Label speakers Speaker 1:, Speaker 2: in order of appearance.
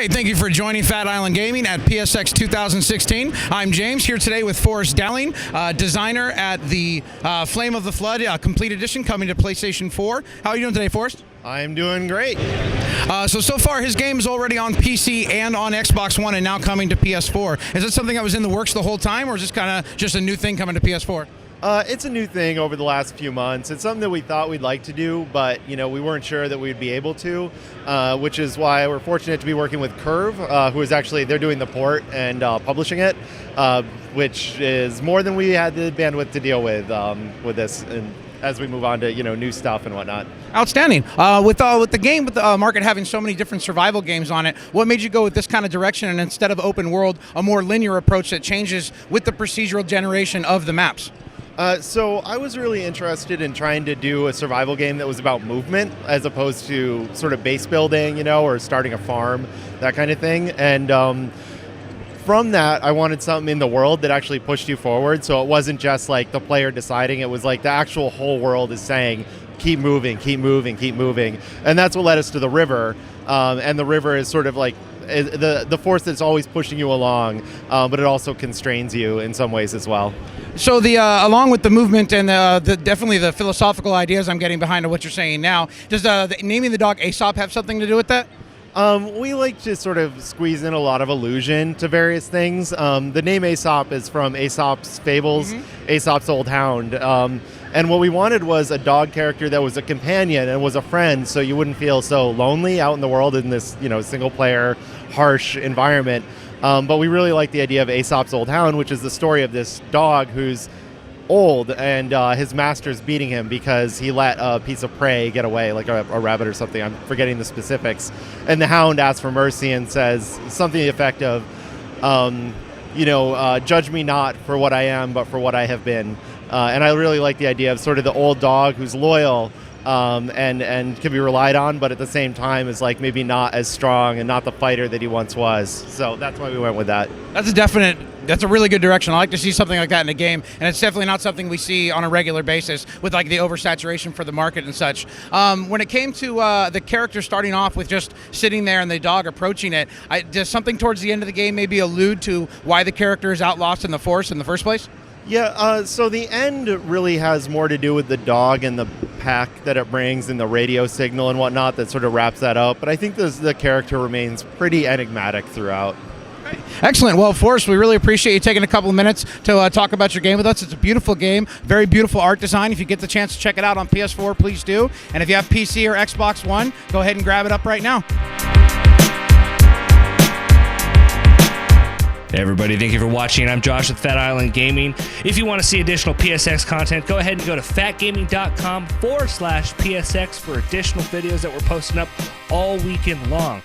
Speaker 1: Hey, thank you for joining Phatt Island Gaming at PSX 2016. I'm James, here today with Forrest Dowling, designer at the Flame of the Flood Complete Edition coming to PlayStation 4. How are you doing today, Forrest?
Speaker 2: I'm doing great.
Speaker 1: So far his game is already on PC and on Xbox One and now coming to PS4. Is it something that was in the works the whole time, or is this kind of just a new thing coming to PS4?
Speaker 2: It's a new thing over the last few months. It's something that we thought we'd like to do, but we weren't sure that we'd be able to, which is why we're fortunate to be working with Curve, who is actually, they're doing the port and publishing it, which is more than we had the bandwidth to deal with this, and as we move on to new stuff and whatnot.
Speaker 1: Outstanding. With the market having so many different survival games on it, what made you go with this kind of direction, and instead of open world, a more linear approach that changes with the procedural generation of the maps?
Speaker 2: So I was really interested in trying to do a survival game that was about movement as opposed to sort of base building, or starting a farm, that kind of thing. And from that, I wanted something in the world that actually pushed you forward. So it wasn't just like the player deciding, it was like the actual whole world is saying, keep moving, keep moving, keep moving. And that's what led us to the river. And the river is sort of like the force that's always pushing you along, but it also constrains you in some ways as well.
Speaker 1: So along with the movement and definitely the philosophical ideas I'm getting behind what you're saying now, does naming the dog Aesop have something to do with that?
Speaker 2: We like to sort of squeeze in a lot of allusion to various things. The name Aesop is from Aesop's Fables, Aesop's Old Hound. And what we wanted was a dog character that was a companion and was a friend, so you wouldn't feel so lonely out in the world in this, single-player, harsh environment. But we really like the idea of Aesop's Old Hound, which is the story of this dog who's old and his master's beating him because he let a piece of prey get away, like a rabbit or something. I'm forgetting the specifics. And the hound asks for mercy and says something to the effect of, judge me not for what I am, but for what I have been. And I really like the idea of sort of the old dog who's loyal and can be relied on, but at the same time is like maybe not as strong and not the fighter that he once was. So that's why we went with that.
Speaker 1: That's a really good direction. I like to see something like that in a game, and it's definitely not something we see on a regular basis with like the oversaturation for the market and such. When it came to the character starting off with just sitting there and the dog approaching it, does something towards the end of the game maybe allude to why the character is out lost in the forest in the first place?
Speaker 2: Yeah, so the end really has more to do with the dog and the pack that it brings and the radio signal and whatnot that sort of wraps that up. But I think the character remains pretty enigmatic throughout.
Speaker 1: Excellent. Well, Forrest, we really appreciate you taking a couple of minutes to talk about your game with us. It's a beautiful game, very beautiful art design. If you get the chance to check it out on PS4, please do. And if you have PC or Xbox One, go ahead and grab it up right now.
Speaker 3: Hey everybody, thank you for watching. I'm Josh with Phatt Island Gaming. If you want to see additional PSX content, go ahead and go to phatgaming.com/PSX for additional videos that we're posting up all weekend long.